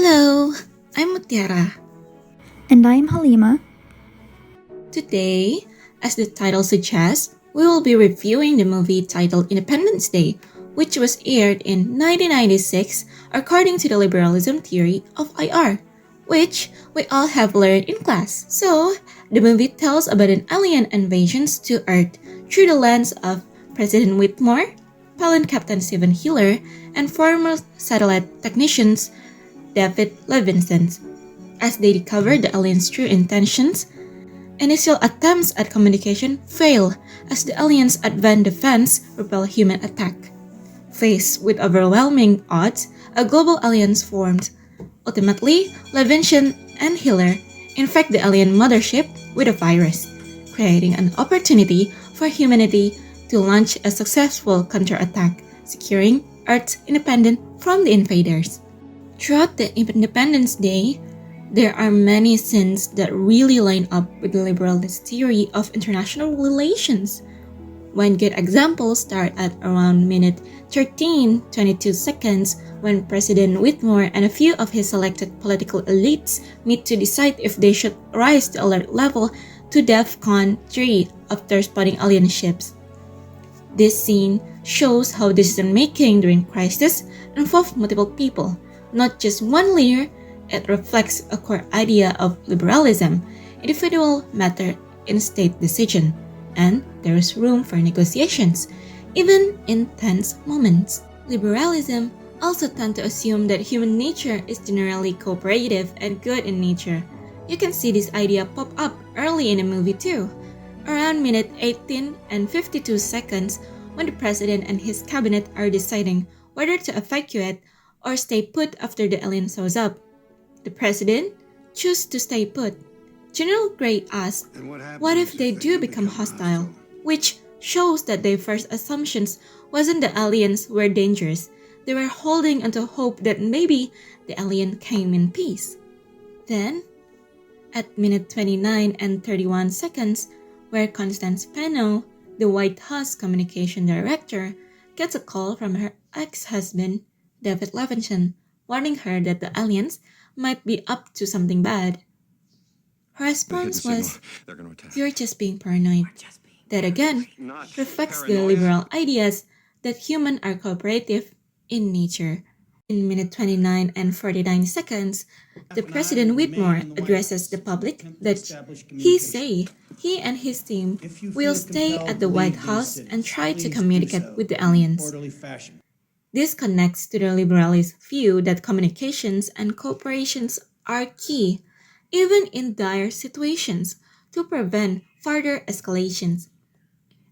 Hello, I'm Mutiara. And I'm Halima. Today, as the title suggests, we will be reviewing the movie titled Independence Day, which was aired in 1996 according to the liberalism theory of IR, which we all have learned in class. So, the movie tells about an alien invasion to Earth through the lens of President Whitmore, pilot Captain Stephen Hiller, and former satellite technicians David Levinson. As they discover the aliens' true intentions, initial attempts at communication fail as the aliens' advanced defense repel human attack. Faced with overwhelming odds, a global alliance formed. Ultimately, Levinson and Hiller infect the alien mothership with a virus, creating an opportunity for humanity to launch a successful counterattack, securing Earth's independence from the invaders. Throughout the Independence Day, there are many scenes that really line up with the liberalist theory of international relations. One good example starts at around minute 13:22 seconds when President Whitmore and a few of his selected political elites meet to decide if they should rise the alert level to DEFCON 3 after spotting alien ships. This scene shows how decision-making during crisis involves multiple people, not just one leader. It reflects a core idea of liberalism, individual matter in state decision, and there is room for negotiations, even in tense moments. Liberalism also tends to assume that human nature is generally cooperative and good in nature. You can see this idea pop up early in the movie too, around minute 18 and 52 seconds when the president and his cabinet are deciding whether to evacuate or stay put after the alien shows up. The president chooses to stay put. General Gray asks, what if they do become hostile? Which shows that their first assumptions wasn't the aliens were dangerous. They were holding onto hope that maybe the alien came in peace. Then, at minute 29 and 31 seconds, where Constance Pano, the White House communication director, gets a call from her ex-husband, David Levinson, warning her that the aliens might be up to something bad. Her response was, "You're just being paranoid." That again reflects the liberal ideas that humans are cooperative in nature. In minute 29 and 49 seconds, the President Whitmore addresses the public that he and his team will stay at the White House and try to communicate with the aliens. This connects to the liberalist view that communications and cooperations are key, even in dire situations, to prevent further escalations.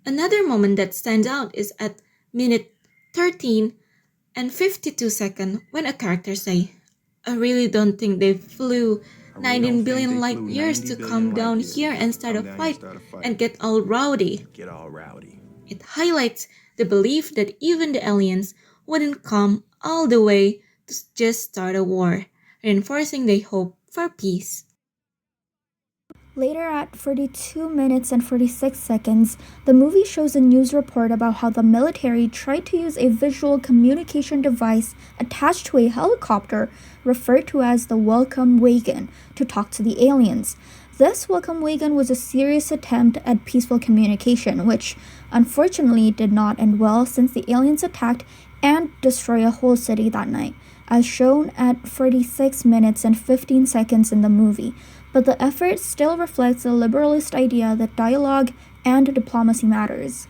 Another moment that stands out is at minute 13 and 52 seconds when a character says, "I really don't think they flew 19 billion light years to come down here and start a fight and get all rowdy." It highlights the belief that even the aliens wouldn't come all the way to just start a war, reinforcing their hope for peace. Later at 42 minutes and 46 seconds, the movie shows a news report about how the military tried to use a visual communication device attached to a helicopter referred to as the Welcome Wagon to talk to the aliens. This Welcome Wagon was a serious attempt at peaceful communication, which unfortunately did not end well since the aliens attacked and destroyed a whole city that night, as shown at 46 minutes and 15 seconds in the movie. But the effort still reflects the liberalist idea that dialogue and diplomacy matters.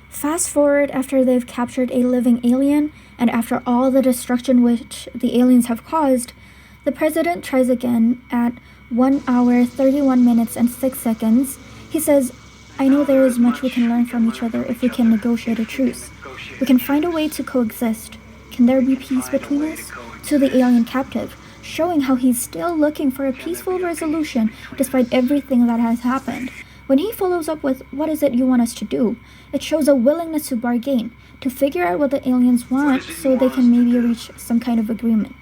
Fast forward after they've captured a living alien, and after all the destruction which the aliens have caused, the president tries again at 1 hour 31 minutes and 6 seconds. He says, "I know there is much we can learn from each other if we can negotiate a truce. We can find a way to coexist. Can there be peace between us?" To the alien captive, showing how he's still looking for a peaceful resolution despite everything that has happened. When he follows up with, "What is it you want us to do?" it shows a willingness to bargain, to figure out what the aliens want so they can maybe reach some kind of agreement.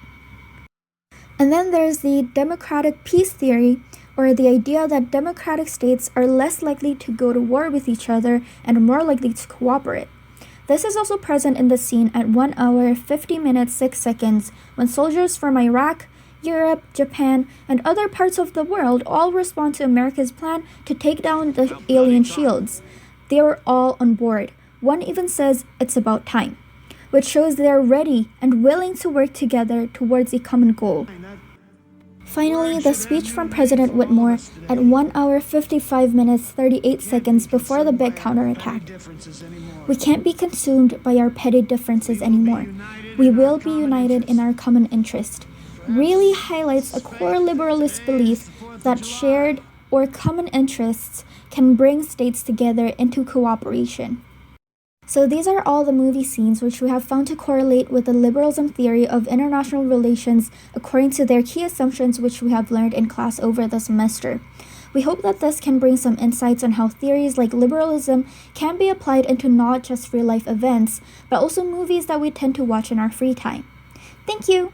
And then there's the democratic peace theory, or the idea that democratic states are less likely to go to war with each other and more likely to cooperate. This is also present in the scene at 1 hour 50 minutes 6 seconds when soldiers from Iraq, Europe, Japan, and other parts of the world all respond to America's plan to take down the alien shields. They are all on board. One even says it's about time, which shows they are ready and willing to work together towards a common goal. Finally, the speech from President Whitmore at 1 hour 55 minutes 38 seconds before the big counterattack. We can't be consumed by our petty differences anymore. We will be united in our common interest. Really highlights a core liberalist belief that shared or common interests can bring states together into cooperation. So these are all the movie scenes which we have found to correlate with the liberalism theory of international relations according to their key assumptions which we have learned in class over the semester. We hope that this can bring some insights on how theories like liberalism can be applied into not just real-life events, but also movies that we tend to watch in our free time. Thank you!